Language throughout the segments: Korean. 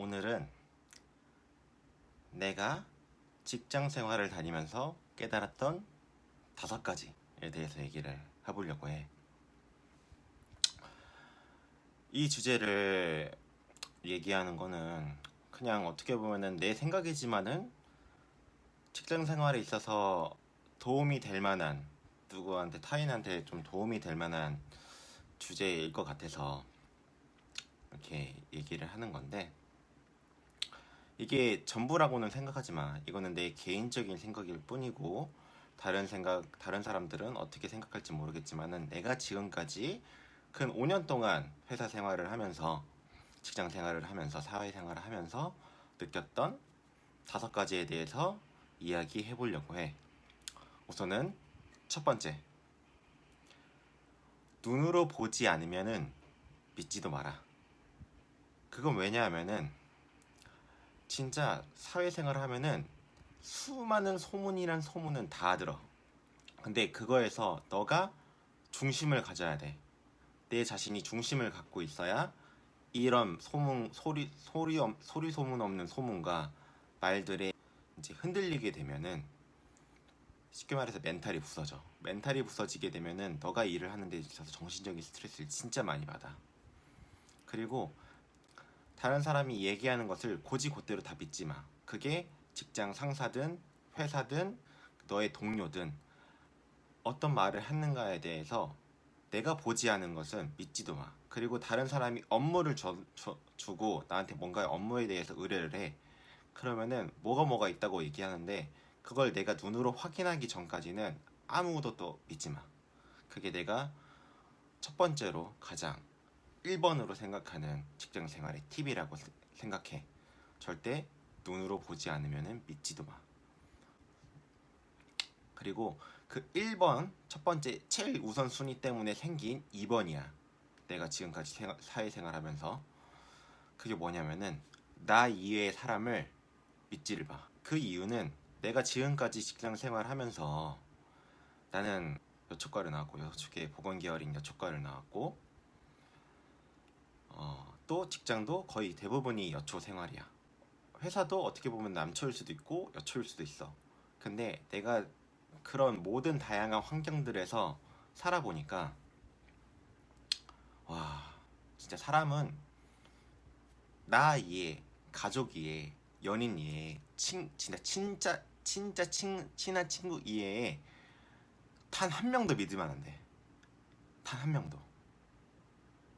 오늘은 내가 직장 생활을 다니면서 깨달았던 5가지에 대해서 얘기를 해보려고 해. 이 주제를 얘기하는 거는 그냥 어떻게 보면은 내 생각이지만은 직장 생활에 있어서 도움이 될 만한, 누구한테 타인한테 좀 도움이 될 만한 주제일 것 같아서 이렇게 얘기를 하는 건데, 이게 전부라고는 생각하지 마. 이거는 내 개인적인 생각일 뿐이고, 다른 사람들은 어떻게 생각할지 모르겠지만은, 내가 지금까지 근 5년 동안 회사 생활을 하면서, 직장 생활을 하면서, 사회 생활을 하면서 느꼈던 5가지에 대해서 이야기해 보려고 해. 우선은 첫 번째, 눈으로 보지 않으면은 믿지도 마라. 그건 왜냐하면은 진짜 사회생활을 하면은 수많은 소문이란 소문은 다 들어. 근데 그거에서 너가 중심을 가져야 돼. 내 자신이 중심을 갖고 있어야 이런 소리 소문 없는 소문과 말들에 이제 흔들리게 되면은, 쉽게 말해서 멘탈이 부서져. 멘탈이 부서지게 되면은 너가 일을 하는 데 있어서 정신적인 스트레스를 진짜 많이 받아. 그리고 다른 사람이 얘기하는 것을 곧이곧대로 다 믿지 마. 그게 직장 상사든 회사든 너의 동료든 어떤 말을 했는가에 대해서 내가 보지 않은 것은 믿지도 마. 그리고 다른 사람이 업무를 주고 나한테 뭔가 업무에 대해서 의뢰를 해. 그러면은 뭐가 있다고 얘기하는데, 그걸 내가 눈으로 확인하기 전까지는 아무것도 또 믿지 마. 그게 내가 첫 번째로 가장 1번으로 생각하는 직장 생활의 팁이라고 생각해. 절대 눈으로 보지 않으면 믿지도 마. 그리고 그 1번, 첫 번째 제일 우선순위 때문에 생긴 2번이야. 내가 지금까지 사회생활 하면서. 그게 뭐냐면은, 나 이외의 사람을 믿지를 마. 그 이유는 내가 지금까지 직장 생활 하면서 나는 여초과를 나왔고, 여초계 보건계열인 여초과를 나왔고, 또 직장도 거의 대부분이 여초 생활이야. 회사도 어떻게 보면 남초일 수도 있고 여초일 수도 있어. 근데 내가 그런 모든 다양한 환경들에서 살아보니까, 와, 진짜 사람은 나 이해, 가족 이해, 연인 이해, 진짜 친한 친구 이해에 단 한 명도 믿으면 안 돼. 단 한 명도.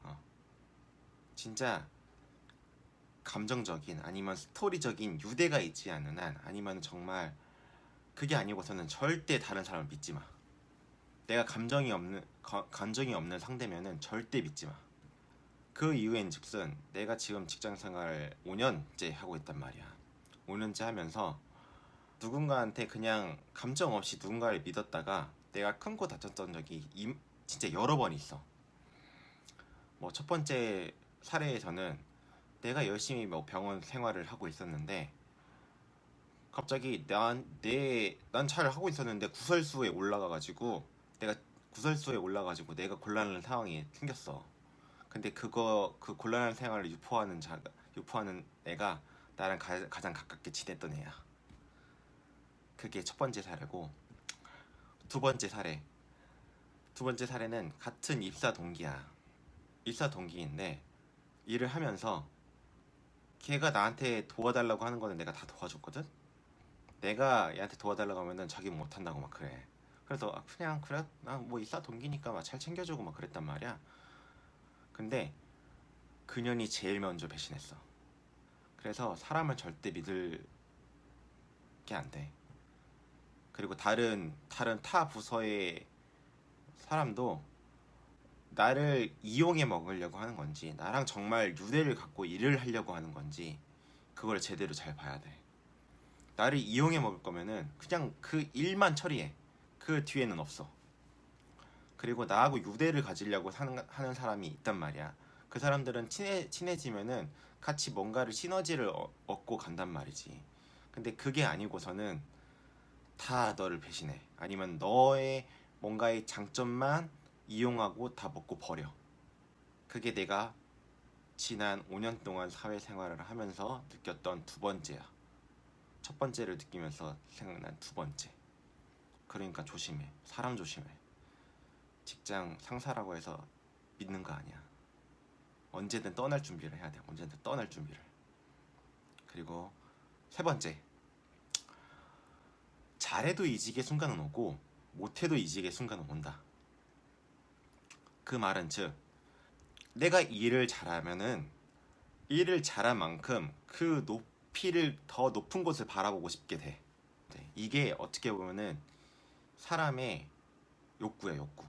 어. 진짜 감정적인 아니면 스토리적인 유대가 있지 않는 한, 아니면 정말 그게 아니고서는 절대 다른 사람을 믿지 마. 내가 감정이 없는 상대면은 절대 믿지 마. 그 이유엔 즉슨 내가 지금 직장 생활 5년째 하고 있단 말이야. 5년째 하면서 누군가한테 그냥 감정 없이 누군가를 믿었다가 내가 큰 코 다쳤던 적이 진짜 여러 번 있어. 뭐 첫 번째 사례에서는 내가 열심히 뭐 병원 생활을 하고 있었는데, 갑자기 난 잘 하고 있었는데 구설수에 올라가지고 내가 곤란한 상황이 생겼어. 근데 그 곤란한 생활을 유포하는 애가 나랑 가장 가깝게 지냈던 애야. 그게 첫 번째 사례고, 두 번째 사례. 두 번째 사례는 같은 입사 동기야. 입사 동기인데 일을 하면서 걔가 나한테 도와달라고 하는 거는 내가 다 도와줬거든. 내가 얘한테 도와달라고 하면은 자기 못한다고 막 그래. 그래서 그냥 그래, 나 뭐 입사 동기니까 막 잘 챙겨주고 막 그랬단 말이야. 근데 그년이 제일 먼저 배신했어. 그래서 사람을 절대 믿을 게 안 돼. 그리고 타 부서의 사람도 나를 이용해 먹으려고 하는 건지, 나랑 정말 유대를 갖고 일을 하려고 하는 건지, 그걸 제대로 잘 봐야 돼. 나를 이용해 먹을 거면은 그냥 그 일만 처리해. 그 뒤에는 없어. 그리고 나하고 유대를 가지려고 하는 사람이 있단 말이야. 그 사람들은 친해지면은 같이 뭔가를 시너지를 얻고 간단 말이지. 근데 그게 아니고서는 다 너를 배신해. 아니면 너의 뭔가의 장점만 이용하고 다 먹고 버려. 그게 내가 지난 5년 동안 사회생활을 하면서 느꼈던 두 번째야. 첫 번째를 느끼면서 생각난 두 번째. 그러니까 조심해. 사람 조심해. 직장 상사라고 해서 믿는 거 아니야. 언제든 떠날 준비를 해야 돼. 언제든 떠날 준비를. 그리고 세 번째. 잘해도 이직의 순간은 오고 못해도 이직의 순간은 온다. 그 말은 즉 내가 일을 잘하면은 일을 잘한 만큼 그 높이를 더 높은 곳을 바라보고 싶게 돼. 네, 이게 어떻게 보면은 사람의 욕구야, 욕구.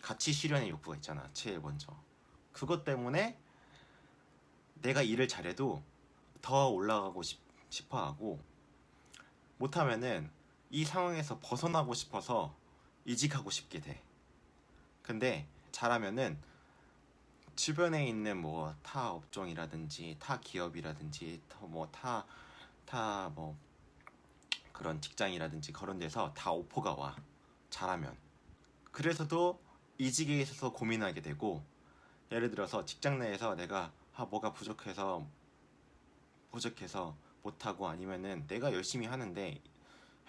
가치 실현의 욕구가 있잖아, 제일 먼저. 그것 때문에 내가 일을 잘해도 더 올라가고 싶어 하고, 못하면은 이 상황에서 벗어나고 싶어서 이직하고 싶게 돼. 근데 잘하면은 주변에 있는 뭐 타 업종이라든지 타 기업이라든지 타 뭐 그런 직장이라든지 그런 데서 다 오퍼가 와. 잘하면. 그래서도 이직에 있어서 고민하게 되고, 예를 들어서 직장 내에서 내가 뭐가 부족해서 못하고, 아니면은 내가 열심히 하는데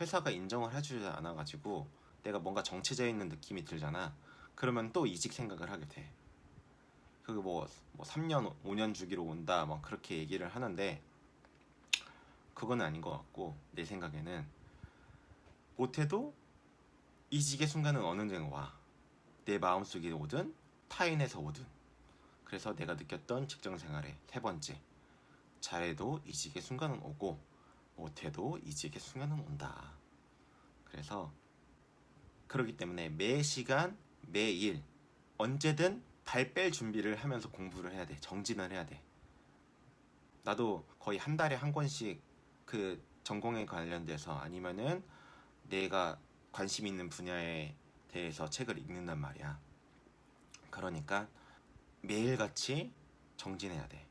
회사가 인정을 해주지 않아가지고 내가 뭔가 정체되어 있는 느낌이 들잖아. 그러면 또 이직 생각을 하게 돼. 그게 뭐 3년 5년 주기로 온다 막 그렇게 얘기를 하는데, 그건 아닌 것 같고, 내 생각에는 못해도 이직의 순간은 어느 정도 와. 내 마음속에 오든 타인에서 오든. 그래서 내가 느꼈던 직장 생활의 세 번째, 잘해도 이직의 순간은 오고 못해도 이직의 순간은 온다. 그래서 그렇기 때문에 매 시간 매일 언제든 발 뺄 준비를 하면서 공부를 해야 돼. 정진을 해야 돼. 나도 거의 한 달에 한 권씩 그 전공에 관련돼서 아니면은 내가 관심 있는 분야에 대해서 책을 읽는단 말이야. 그러니까 매일같이 정진해야 돼.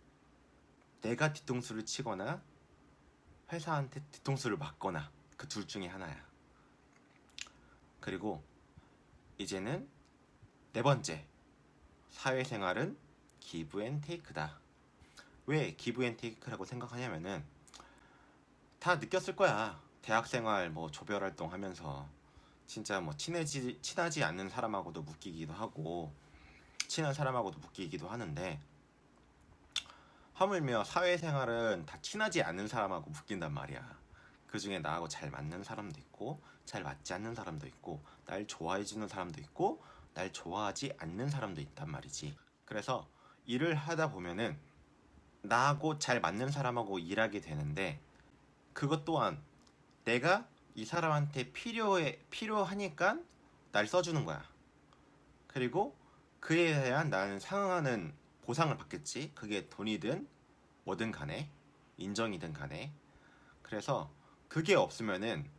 내가 뒤통수를 치거나 회사한테 뒤통수를 맞거나 그 둘 중에 하나야. 그리고 이제는 네 번째, 사회생활은 기브 앤 테이크다. 왜 기브 앤 테이크라고 생각하냐면은 다 느꼈을 거야. 대학생활 뭐 조별활동 하면서 진짜 뭐 친하지 않는 사람하고도 묶이기도 하고 친한 사람하고도 묶이기도 하는데, 하물며 사회생활은 다 친하지 않는 사람하고 묶인단 말이야. 그 중에 나하고 잘 맞는 사람도 있고 잘 맞지 않는 사람도 있고 날 좋아해주는 사람도 있고 날 좋아하지 않는 사람도 있단 말이지. 그래서 일을 하다 보면은 나하고 잘 맞는 사람하고 일하게 되는데, 그것 또한 내가 이 사람한테 필요하니까 날 써주는 거야. 그리고 그에 대한 나는 상응하는 보상을 받겠지. 그게 돈이든 뭐든 간에, 인정이든 간에. 그래서 그게 없으면은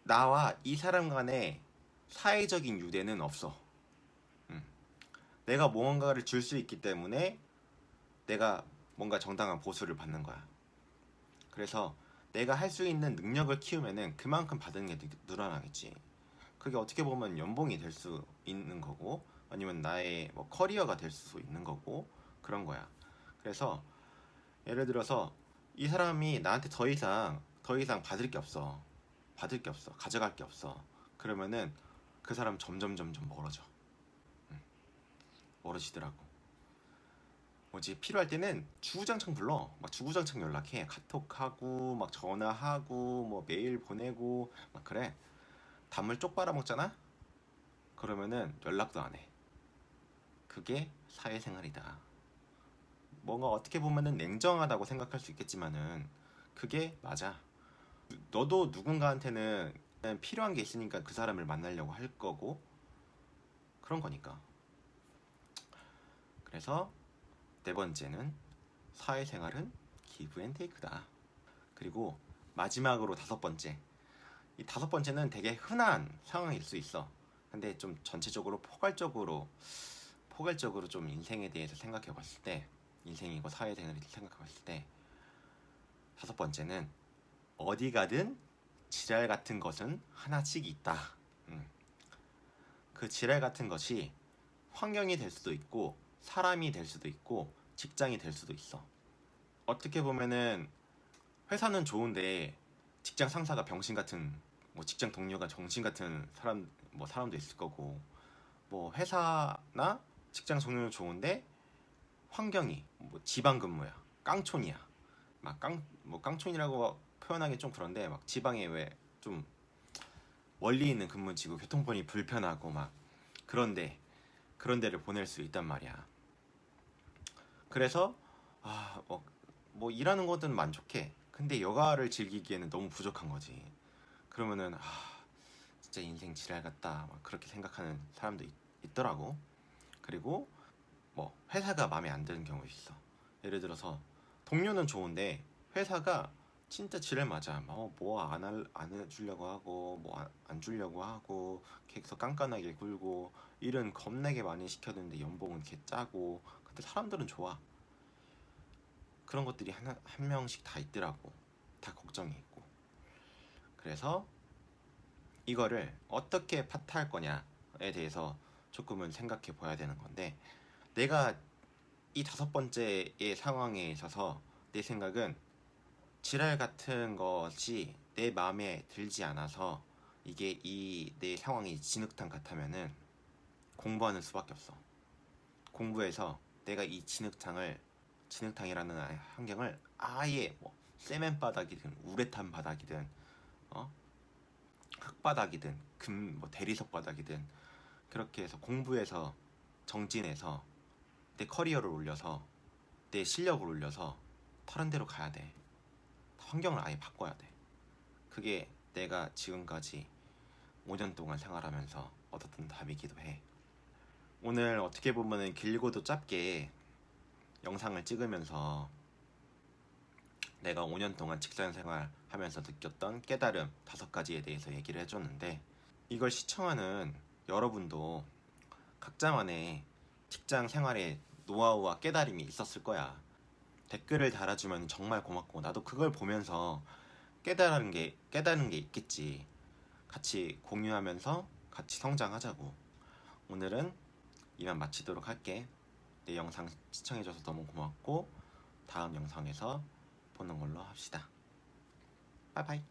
나와 이 사람 간의 사회적인 유대는 없어. 내가 무언가를 줄 수 있기 때문에 내가 뭔가 정당한 보수를 받는 거야. 그래서 내가 할 수 있는 능력을 키우면은 그만큼 받는 게 늘어나겠지. 그게 어떻게 보면 연봉이 될 수 있는 거고, 아니면 나의 뭐 커리어가 될 수 있는 거고, 그런 거야. 그래서 예를 들어서 이 사람이 나한테 더 이상 받을 게 없어. 가져갈 게 없어. 그러면은 그 사람 점점 멀어져. 멀어지더라고. 뭐지, 필요할 때는 주구장창 불러. 막 주구장창 연락해. 카톡하고 막 전화하고 뭐 메일 보내고 막 그래. 단물 쪽 빨아먹잖아? 그러면은 연락도 안 해. 그게 사회생활이다. 뭔가 어떻게 보면은 냉정하다고 생각할 수 있겠지만은 그게 맞아. 너도 누군가한테는 그냥 필요한 게 있으니까 그 사람을 만나려고 할 거고, 그런 거니까. 그래서 네 번째는 사회생활은 기브 앤 테이크다. 그리고 마지막으로 다섯 번째. 이 다섯 번째는 되게 흔한 상황일 수 있어. 근데 좀 전체적으로 포괄적으로 좀 인생에 대해서 생각해 봤을 때, 인생이고 사회생활을 생각해 봤을 때, 다섯 번째는 어디 가든 지랄 같은 것은 하나씩 있다. 그 지랄 같은 것이 환경이 될 수도 있고 사람이 될 수도 있고 직장이 될 수도 있어. 어떻게 보면은 회사는 좋은데 직장 상사가 병신 같은, 뭐 직장 동료가 정신 같은 사람도 있을 거고, 뭐 회사나 직장 종류는 좋은데 환경이 뭐 지방 근무야, 깡촌이야, 막 깡촌이라고 표현하기 좀 그런데, 막 지방에 왜 좀 멀리 있는 근무지고 교통편이 불편하고 막 그런 데를 보낼 수 있단 말이야. 그래서 뭐 일하는 것은 만족해. 근데 여가를 즐기기에는 너무 부족한 거지. 그러면은 진짜 인생 지랄 같다 막 그렇게 생각하는 사람도 있더라고. 그리고 뭐 회사가 마음에 안 드는 경우도 있어. 예를 들어서 동료는 좋은데 회사가 진짜 지랄 맞아. 안 해주려고 하고 뭐 안 주려고 하고 계속 깐깐하게 굴고 일은 겁나게 많이 시켜주는데 연봉은 개 짜고. 근데 사람들은 좋아. 그런 것들이 한 명씩 다 있더라고. 다 걱정이 있고. 그래서 이거를 어떻게 파타할 거냐에 대해서 조금은 생각해 봐야 되는 건데, 내가 이 5번째의 상황에 있어서 내 생각은 지랄 같은 것이 내 마음에 들지 않아서 이게 이 내 상황이 진흙탕 같으면은 공부하는 수밖에 없어. 공부해서 내가 이 진흙탕이라는 환경을 아예 뭐 세멘 바닥이든 우레탄 바닥이든 흙바닥이든 뭐 대리석 바닥이든 그렇게 해서 공부해서 정진해서 내 커리어를 올려서 내 실력을 올려서 다른 데로 가야 돼. 환경을 아예 바꿔야 돼. 그게 내가 지금까지 5년 동안 생활하면서 얻었던 답이기도 해. 오늘 어떻게 보면은 길고도 짧게 영상을 찍으면서 내가 5년 동안 직장 생활하면서 느꼈던 깨달음 5가지에 대해서 얘기를 해줬는데, 이걸 시청하는 여러분도 각자만의 직장 생활의 노하우와 깨달음이 있었을 거야. 댓글을 달아주면 정말 고맙고, 나도 그걸 보면서 깨달은 게 있겠지. 같이 공유하면서 같이 성장하자고. 오늘은 이만 마치도록 할게. 내 영상 시청해줘서 너무 고맙고, 다음 영상에서 보는 걸로 합시다. 바이바이.